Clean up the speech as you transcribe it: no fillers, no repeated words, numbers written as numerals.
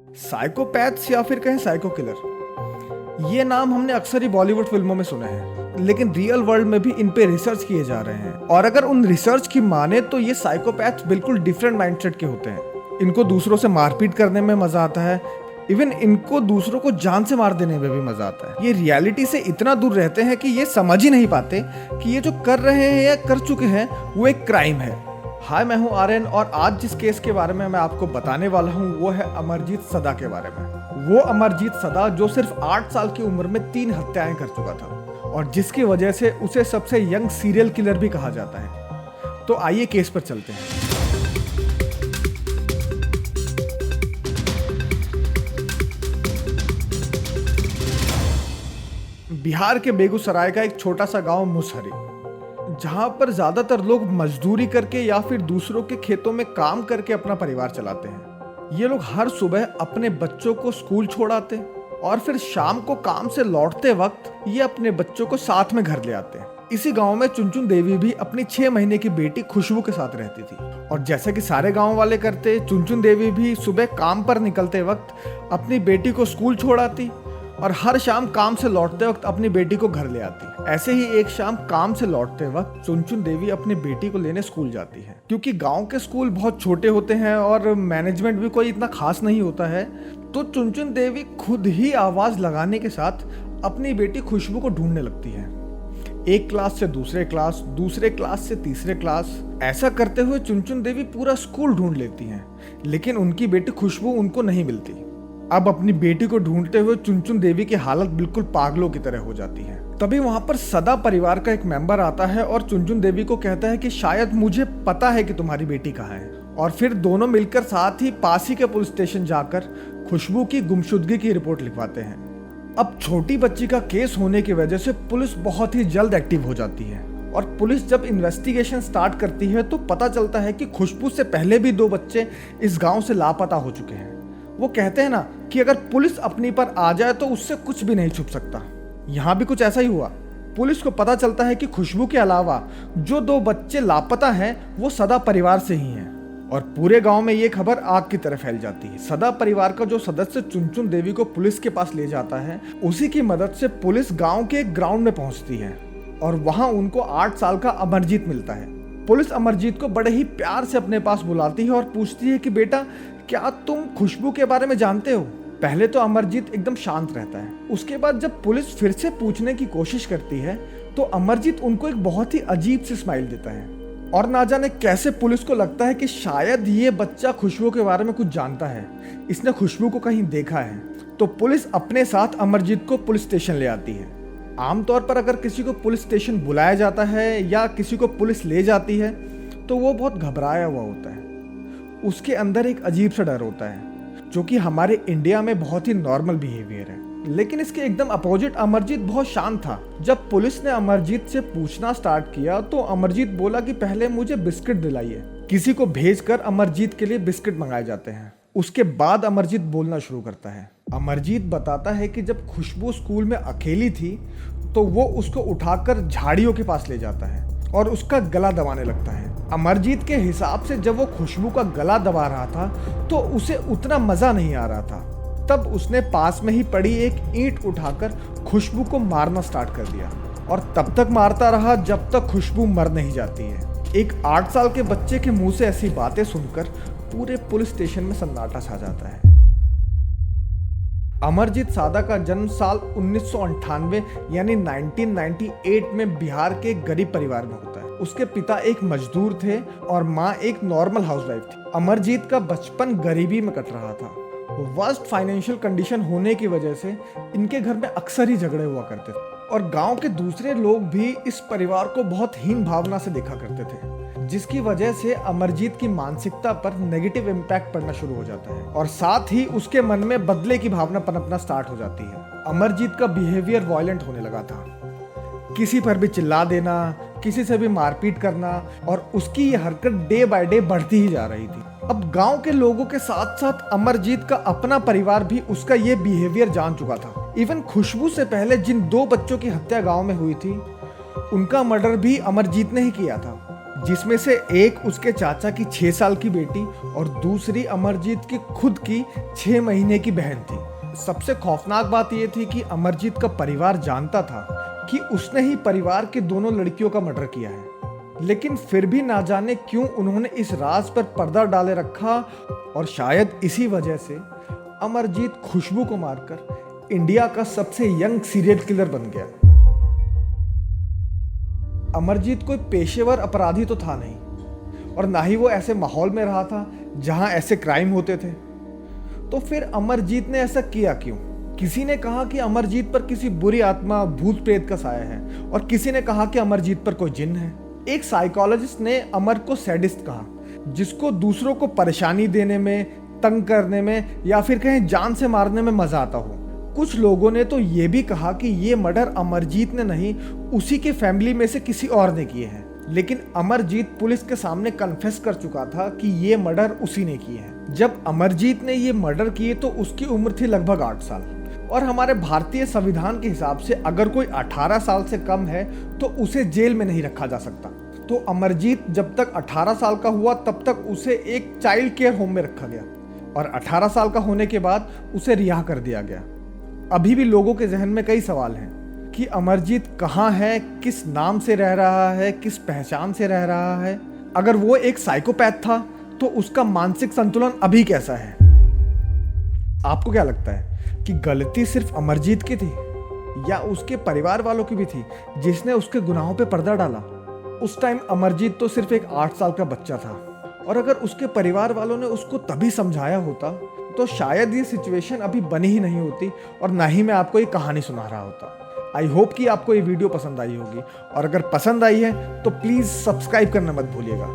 Psychopaths या फिर कहें साइको किलर, ये नाम हमने अक्सर ही बॉलीवुड फिल्मों में सुने हैं, लेकिन रियल वर्ल्ड में भी इन पे रिसर्च किए जा रहे हैं। और अगर उन रिसर्च की माने तो ये साइकोपैथ्स बिल्कुल डिफरेंट माइंडसेट के होते हैं। इनको दूसरों से मारपीट करने में मजा आता है, इवन इनको दूसरों को जान से मार देने में भी मजा आता है। ये रियलिटी से इतना दूर रहते हैं कि ये समझ ही नहीं पाते कि ये जो कर रहे हैं या कर चुके हैं वो एक क्राइम है। हाय, मैं हूं आर्यन और आज जिस केस के बारे में मैं आपको बताने वाला हूं वो है अमरजीत सदा के बारे में। वो अमरजीत सदा जो सिर्फ 8 साल की उम्र में 3 हत्याएं कर चुका था और जिसकी वजह से उसे सबसे यंग सीरियल किलर भी कहा जाता है। तो आइए केस पर चलते हैं। बिहार के बेगूसराय का एक छोटा सा गांव मुसहरी, जहां पर ज्यादातर लोग मजदूरी करके या फिर दूसरों के खेतों में काम करके अपना परिवार चलाते हैं। ये लोग हर सुबह अपने बच्चों को स्कूल छोड़ाते और फिर शाम को काम से लौटते वक्त ये अपने बच्चों को साथ में घर ले आते हैं। इसी गांव में चुनचुन देवी भी अपनी 6 महीने की बेटी खुशबू के साथ रहती थी और जैसे कि सारे गांव वाले करते, चुनचुन देवी भी सुबह काम पर निकलते वक्त अपनी बेटी को स्कूल छोड़ाती और हर शाम काम से लौटते वक्त अपनी बेटी को घर ले आती। ऐसे ही एक शाम काम से लौटते वक्त चुनचुन देवी अपनी बेटी को लेने स्कूल जाती है। क्योंकि गांव के स्कूल बहुत छोटे होते हैं और मैनेजमेंट भी कोई इतना खास नहीं होता है, तो चुनचुन देवी खुद ही आवाज लगाने के साथ अपनी बेटी खुशबू को ढूंढने लगती है। एक क्लास से दूसरे क्लास, दूसरे क्लास से तीसरे क्लास, ऐसा करते हुए चुनचुन देवी पूरा स्कूल ढूंढ लेती हैं, लेकिन उनकी बेटी खुशबू उनको नहीं मिलती। अब अपनी बेटी को ढूंढते हुए चुनचुन देवी की हालत बिल्कुल पागलों की तरह हो जाती है। तभी वहां पर सदा परिवार का एक मेंबर आता है और चुनचुन देवी को कहता है कि शायद मुझे पता है कि तुम्हारी बेटी कहाँ है। और फिर दोनों मिलकर साथ ही पास ही के पुलिस स्टेशन जाकर खुशबू की गुमशुदगी की रिपोर्ट लिखवाते हैं। अब छोटी बच्ची का केस होने की वजह से पुलिस बहुत ही जल्द एक्टिव हो जाती है और पुलिस जब इन्वेस्टिगेशन स्टार्ट करती है तो पता चलता है कि खुशबू से पहले भी 2 बच्चे इस गाँव से लापता हो चुके हैं। वो कहते हैं ना कि अगर पुलिस अपनी पर आ जाए तो उससे कुछ भी नहीं छुप सकता। यहाँ भी कुछ ऐसा ही हुआ। पुलिस को पता चलता है कि खुशबू के अलावा जो 2 बच्चे लापता हैं वो सदा परिवार से ही हैं और पूरे गांव में ये खबर आग की तरह फैल जाती है। सदा परिवार का जो सदस्य चुनचुन देवी को पुलिस के पास ले जाता है, उसी की मदद से पुलिस गाँव के एक ग्राउंड में पहुंचती है और वहां उनको 8 साल का अमरजीत मिलता है। पुलिस अमरजीत को बड़े ही प्यार से अपने पास बुलाती है और पूछती है कि बेटा, क्या तुम खुशबू के बारे में जानते हो? पहले तो अमरजीत एकदम शांत रहता है। उसके बाद जब पुलिस फिर से पूछने की कोशिश करती है तो अमरजीत उनको एक बहुत ही अजीब सी स्माइल देता है और ना जाने कैसे पुलिस को लगता है कि शायद ये बच्चा खुशबू के बारे में कुछ जानता है, इसने खुशबू को कहीं देखा है। तो पुलिस अपने साथ अमरजीत को पुलिस स्टेशन ले आती है। आमतौर पर अगर किसी को पुलिस स्टेशन बुलाया जाता है या किसी को पुलिस ले जाती है तो वो बहुत घबराया हुआ होता है। उसके अंदर एक अजीब सा डर होता है जो कि हमारे इंडिया में बहुत ही नॉर्मल बिहेवियर है। लेकिन इसके एकदम अपोजिट अमरजीत बहुत शांत था। जब पुलिस ने अमरजीत से पूछना स्टार्ट किया तो अमरजीत बोला कि पहले मुझे बिस्किट दिलाइए। किसी को भेजकर अमरजीत के लिए बिस्किट मंगाए जाते हैं। उसके बाद अमरजीत बोलना शुरू करता है। अमरजीत बताता है कि जब खुशबू स्कूल में अकेली थी तो वो उसको उठाकर झाड़ियों के पास ले जाता है और उसका गला दबाने लगता है। अमरजीत के हिसाब से जब वो खुशबू का गला दबा रहा था तो उसे उतना मजा नहीं आ रहा था। तब उसने पास में ही पड़ी एक ईंट उठाकर खुशबू को मारना स्टार्ट कर दिया और तब तक मारता रहा जब तक खुशबू मर नहीं जाती है। एक 8 साल के बच्चे के मुंह से ऐसी बातें सुनकर पूरे पुलिस स्टेशन में सन्नाटा छा जाता है। अमरजीत सादा का जन्म साल 1998 यानी 1998 में बिहार के एक गरीब परिवार में होता है। उसके पिता एक मजदूर थे और माँ एक नॉर्मल हाउसवाइफ थी। अमरजीत का बचपन गरीबी में कट रहा था। वर्स्ट फाइनेंशियल कंडीशन होने की वजह से इनके घर में अक्सर ही झगड़े हुआ करते थे और गांव के दूसरे लोग भी इस परिवार को बहुत हीन भावना से देखा करते थे, जिसकी वजह से अमरजीत की मानसिकता पर नेगेटिव इम्पैक्ट पड़ना शुरू हो जाता है और साथ ही उसके मन में बदले की भावना पनपना स्टार्ट हो जाती है। अमरजीत का बिहेवियर वायलेंट होने लगा था। किसी पर भी चिल्ला देना, किसी से भी मारपीट करना और उसकी ये हरकत डे बाय डे बढ़ती ही जा रही थी। अब गांव के लोगों के साथ साथ अमरजीत का अपना परिवार भी उसका ये बिहेवियर जान चुका था। इवन खुशबू से पहले जिन 2 बच्चों की हत्या गांव में हुई थी, उनका मर्डर भी अमरजीत ने ही किया था। जिसमें से एक उसके चाचा की 6 साल की बेटी और दूसरी अमरजीत की खुद की 6 महीने की बहन थी। सबसे खौफनाक बात यह थी कि अमरजीत का परिवार जानता था कि उसने ही परिवार की दोनों लड़कियों का मर्डर किया है, लेकिन फिर भी ना जाने क्यों उन्होंने इस राज पर पर्दा डाले रखा और शायद इसी वजह से अमरजीत खुशबू को मारकर इंडिया का सबसे यंग सीरियल किलर बन गया। अमरजीत कोई पेशेवर अपराधी तो था नहीं और ना ही वो ऐसे माहौल में रहा था जहां ऐसे क्राइम होते थे। तो फिर अमरजीत ने ऐसा किया क्यों? किसी ने कहा कि अमरजीत पर किसी बुरी आत्मा भूत प्रेत का साया है और किसी ने कहा कि अमरजीत पर कोई जिन्न है। एक साइकोलॉजिस्ट ने अमर को सैडिस्ट कहा, जिसको दूसरों को परेशानी देने में, तंग करने में या फिर कहीं जान से मारने में मजा आता हो। कुछ लोगों ने तो ये भी कहा कि ये मर्डर अमरजीत ने नहीं, उसी के फैमिली में से किसी और ने किए हैं। लेकिन अमरजीत पुलिस के सामने कन्फेस कर चुका था कि ये मर्डर उसी ने किए हैं। जब अमरजीत ने ये मर्डर किए तो उसकी उम्र थी लगभग 8 साल और हमारे भारतीय संविधान के हिसाब से अगर कोई 18 साल से कम है तो उसे जेल में नहीं रखा जा सकता। तो अमरजीत जब तक 18 साल का हुआ तब तक उसे एक चाइल्ड केयर होम में रखा गया और 18 साल का होने के बाद उसे रिहा कर दिया गया। अभी भी लोगों के जहन में कई सवाल हैं कि अमरजीत कहाँ है, किस नाम से रह रहा है, किस पहचान से रह रहा है। अगर वो एक साइकोपैथ था तो उसका मानसिक संतुलन अभी कैसा है? आपको क्या लगता है कि गलती सिर्फ अमरजीत की थी या उसके परिवार वालों की भी थी जिसने उसके गुनाहों पे पर्दा डाला? उस टाइम अमरजीत तो सिर्फ एक 8 साल का बच्चा था और अगर उसके परिवार वालों ने उसको तभी समझाया होता तो शायद ये सिचुएशन अभी बनी ही नहीं होती और ना ही मैं आपको ये कहानी सुना रहा होता। आई होप कि आपको ये वीडियो पसंद आई होगी और अगर पसंद आई है तो प्लीज़ सब्सक्राइब करना मत भूलिएगा।